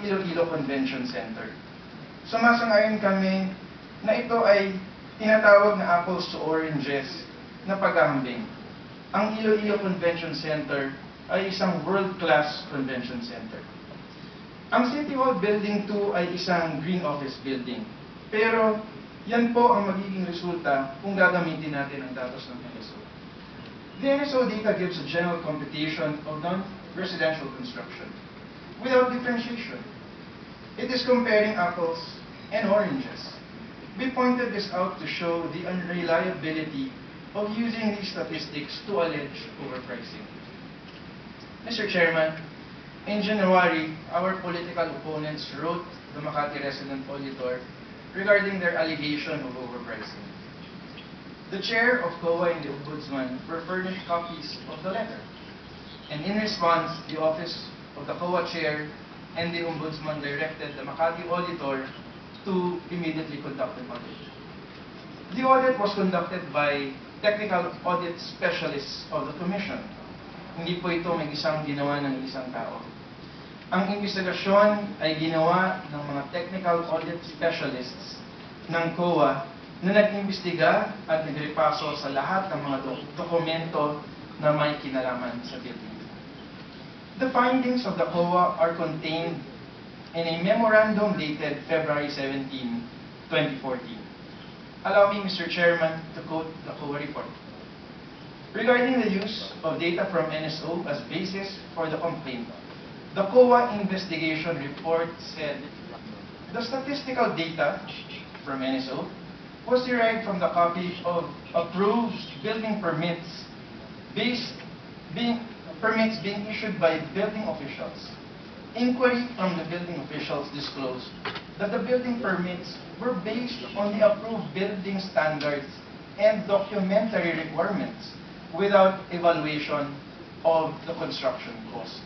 Iloilo Convention Center. Sumasang-ayon kami na ito ay tinatawag na apples to oranges na paghahambing. Ang Iloilo Convention Center ay isang world-class convention center. Ang City Hall Building 2 ay isang green office building. Pero yan po ang magiging resulta kung gagamitin natin ang datos ng NSO. The NSO data gives a general computation of non-residential construction without differentiation. It is comparing apples and oranges. We pointed this out to show the unreliability of using these statistics to allege overpricing. Mr. Chairman, in January, our political opponents wrote the Makati resident auditor regarding their allegation of overpricing. The chair of COA and the Ombudsman were furnished copies of the letter. And in response, the office of the COA chair and the Ombudsman directed the Makati auditor to immediately conduct an audit. The audit was conducted by technical audit specialists of the Commission. Hindi po ito may isang ginawa ng isang tao. Ang investigasyon ay ginawa ng mga technical audit specialists ng COA na nag-imbestiga at nagrepaso sa lahat ng mga dokumento na may kinalaman sa building. The findings of the COA are contained in a memorandum dated February 17, 2014. Allow me, Mr. Chairman, to quote the COA report. Regarding the use of data from NSO as basis for the complaint, the COA investigation report said the statistical data from NSO was derived from the copy of approved building permits being issued by building officials. Inquiry from the building officials disclosed that the building permits were based on the approved building standards and documentary requirements without evaluation of the construction cost.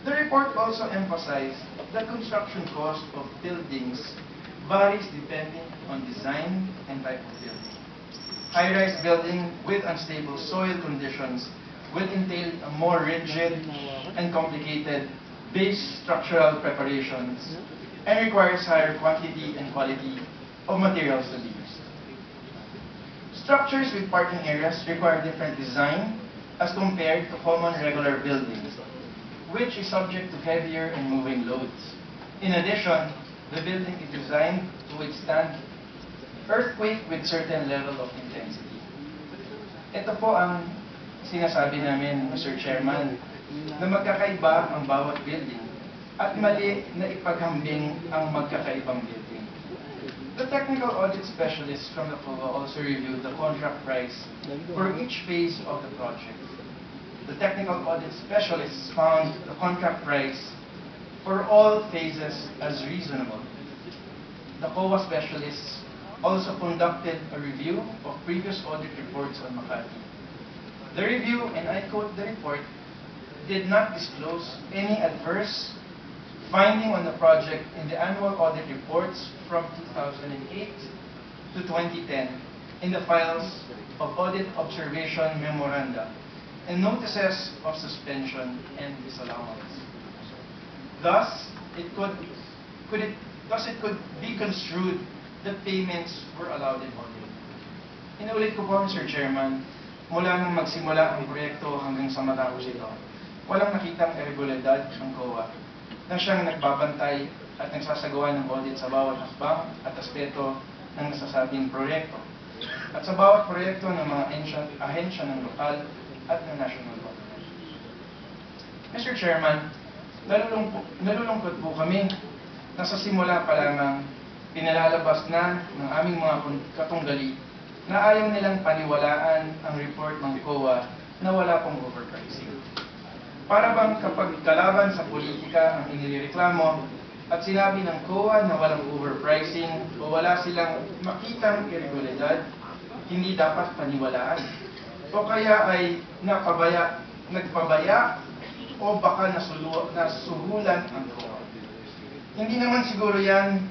The report also emphasized that construction cost of buildings varies depending on design and type of building. High-rise building with unstable soil conditions will entail a more rigid and complicated base structural preparations and requires higher quantity and quality of materials to be used. Structures with parking areas require different design as compared to common regular buildings, which is subject to heavier and moving loads. In addition, the building is designed to withstand earthquake with certain level of intensity. Ito po ang sinasabi namin, Mr. Chairman, na magkakaiba ang bawat building at mali na ipaghambing ang magkakaibang building. The technical audit specialists from the COA also reviewed the contract price for each phase of the project. The technical audit specialists found the contract price for all phases as reasonable. The COA specialists also conducted a review of previous audit reports on Makati. The review, and I quote the report, did not disclose any adverse finding on the project in the annual audit reports from 2008 to 2010 in the files of audit observation memoranda and notices of suspension and disallowance. Thus, it could be construed that payments were allowed in audit. Inulit ko po, Mr. Chairman, mula nang magsimula ang proyekto hanggang sa matapos ito, walang nakitang irregularidad ng COA na siyang nagbabantay at nagsasagawa ng audit sa bawat hakbang at aspeto ng nasasabing proyekto at sa bawat proyekto ng mga ahensya ng lokal at ng national government. Mr. Chairman, nalulungkot po kami na sa simula pa lamang pinalalabas na ng aming mga katunggali na ayaw nilang paniwalaan ang report ng COA na wala pong overpricing. Para bang kapag kalaban sa politika ang inireklamo at sinabi ng COA na walang overpricing o wala silang makitang irregularidad, hindi dapat paniwalaan. O kaya ay nagpabaya o baka nasuhulan ang COA. Hindi naman siguro yan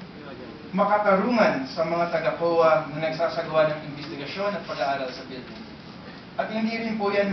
makatarungan sa mga taga-COA na nagsasagawa ng investigasyon at pag-aaral sa building. At hindi rin po yan